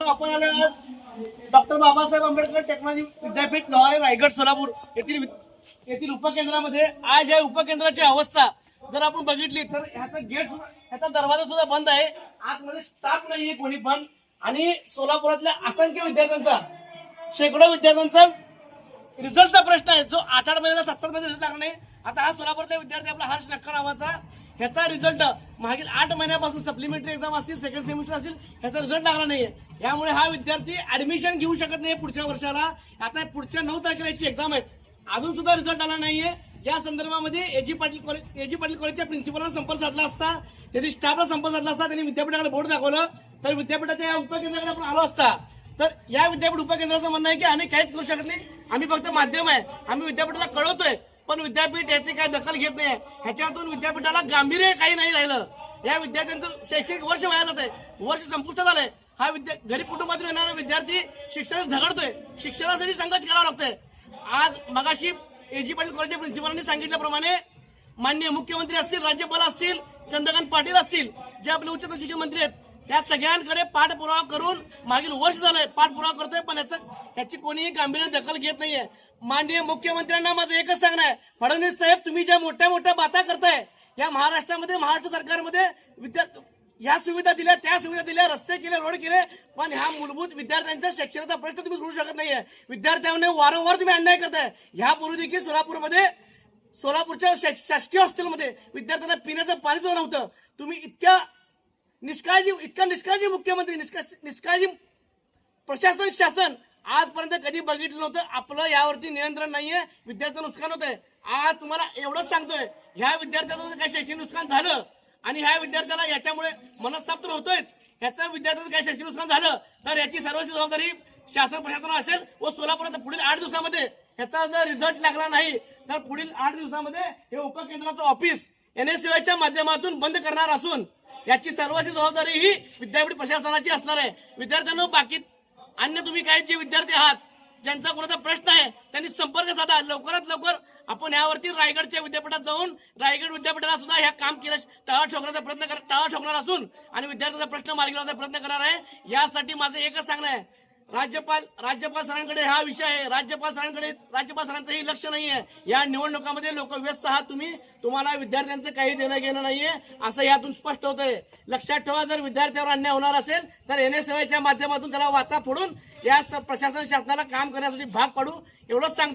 आपण आलो doctor Babasaheb Ambedkar technology विद्यापीठ लोहारे रायगड सोलापूर येथील उपकेंद्रामध्ये आज या उपकेंद्राची अवस्था जर आपण बघितली तर ह्याचा दरवाजा सुद्धा बंद आहे. आतमध्ये स्टाफ नाहीये कोणी पण. आणि सोलापुरातल्या असंख्य विद्यार्थ्यांचा शेकडो विद्यार्थ्यांचा रिझल्टचा प्रश्न आहे जो 8-8 महिन्याचा 7-7 महिन्याचा रिझल्ट लागला नाही. आता हा सोलापूरचा विद्यार्थी आपला हर्ष नक्का नावाचा ह्याचा रिझल्ट मागील 8 महिन्यापासून सप्लिमेंटरी एक्झाम असतील सेकंड सेमिस्टर असेल ह्याचा रिझल्ट लागला नाहीये. यामुळे हा विद्यार्थी ऍडमिशन घेऊ शकत नाही पुढच्या वर्षाला. आता पुढच्या 9 तारखेला याची एक्झाम आहे, अजून सुद्धा रिझल्ट आला नाहीये. या संदर्भामध्ये एजी पाटील कॉलेजच्या प्रिन्सिपलला संपर्क साधला असता, त्यांनी स्टाफला संपर्क साधला असता, त्यांनी विद्यापीठाकडे बोर्ड दाखवलं तर विद्यापीठाच्या या उपकेंद्राकडे आपण आलो असता. तर या विद्यापीठ उपकेंद्राचं म्हणणं आहे की आम्ही काहीच करू शकत नाही, आम्ही फक्त माध्यम आहे, आम्ही विद्यापीठाला कळवतोय पण विद्यापीठ याची काही दखल घेत नाही. ह्याच्यातून विद्यापीठाला गांभीर्य काही नाही राहिलं. या विद्यार्थ्यांचं शैक्षणिक वर्ष वाया जात आहे, वर्ष संपुष्टात आलंय. हा गरीब कुटुंबातून येणारा विद्यार्थी शिक्षण झगडतोय, शिक्षणासाठी संघर्ष करावा लागतोय. आज मगाशी एजी पाटील कॉलेजच्या प्रिन्सिपलांनी सांगितल्याप्रमाणे माननीय मुख्यमंत्री असतील, राज्यपाल असतील, चंद्रकांत पाटील असतील, जे आपले उच्चतम शिक्षण मंत्री आहेत, त्या सगळ्यांकडे पाठपुरावा करून मागील वर्ष झालंय पाठपुरावा करतोय पण याची कोणीही गांभीर्य दखल घेत नाहीये. माननीय मुख्यमंत्र्यांना माझं एकच सांगणं आहे, फडणवीस साहेब तुम्ही ज्या मोठ्या मोठ्या बाता करताय या महाराष्ट्रामध्ये, महाराष्ट्र सरकारमध्ये या सुविधा दिल्या, त्या सुविधा दिल्या, रस्ते केले, रोड केले, पण ह्या मूलभूत विद्यार्थ्यांच्या शिक्षणाचा प्रश्न तुम्ही सोडू शकत नाहीये. विद्यार्थ्यांना वारंवार तुम्ही अन्याय करताय. ह्यापूर्वी देखील सोलापूरच्या शासकीय हॉस्टेलमध्ये विद्यार्थ्यांना पिण्याचं पाणी सुद्धा नव्हतं. तुम्ही इतक्या निष्काळजी मुख्यमंत्री, निष्काळजी प्रशासन, शासन आजपर्यंत कधी बघितलं नव्हतं. आपलं यावरती नियंत्रण नाहीये, विद्यार्थ्यांचं नुकसान होत आहे. आज तुम्हाला एवढंच सांगतोय, ह्या विद्यार्थ्यांचं काही शैक्षणिक नुकसान झालं आणि ह्या विद्यार्थ्याला याच्यामुळे मनस्ताप तर होतोयच, ह्याचं विद्यार्थ्यांचं काही शैक्षणिक नुकसान झालं तर याची सर्वस्वी जबाबदारी शासन प्रशासन असेल. व सोलापुरात पुढील 8 दिवसामध्ये ह्याचा जर रिझल्ट लागला नाही तर पुढील 8 दिवसामध्ये हे उपकेंद्राचं ऑफिस NSUIच्या माध्यमातून बंद करणार असून याची सर्वस्वी जबाबदारी ही विद्यापीठ प्रशासनाची असणार आहे. विद्यार्थ्यांना बाकी अन्य तुम्ही काही जे विद्यार्थी आहात ज्यांचा कोणाचा प्रश्न आहे त्यांनी संपर्क साधा. लवकरात लवकर आपण यावरती रायगडच्या विद्यापीठात जाऊन रायगड विद्यापीठाला सुद्धा ह्या काम केलं टाळा ठोकणार असून आणि विद्यार्थ्यांचा प्रश्न मार्गी लावण्याचा प्रयत्न करणार आहे. यासाठी माझं एकच सांगणं आहे, राज्यपाल सरांकडे हा विषय आहे, राज्यपाल सरांचं हे लक्ष नाहीये. या निवडणुकामध्ये लोक व्यस्त आहात, तुम्हाला विद्यार्थ्यांचं काही देणं घेणं नाहीये असं यातून स्पष्ट होतंय. लक्षात ठेवा, जर विद्यार्थ्यावर अन्याय होणार असेल तर NSUIच्या माध्यमातून त्याला वाचा फोडून या प्रशासन शासनाला काम करण्यासाठी भाग पाडू, एवढंच सांगतो.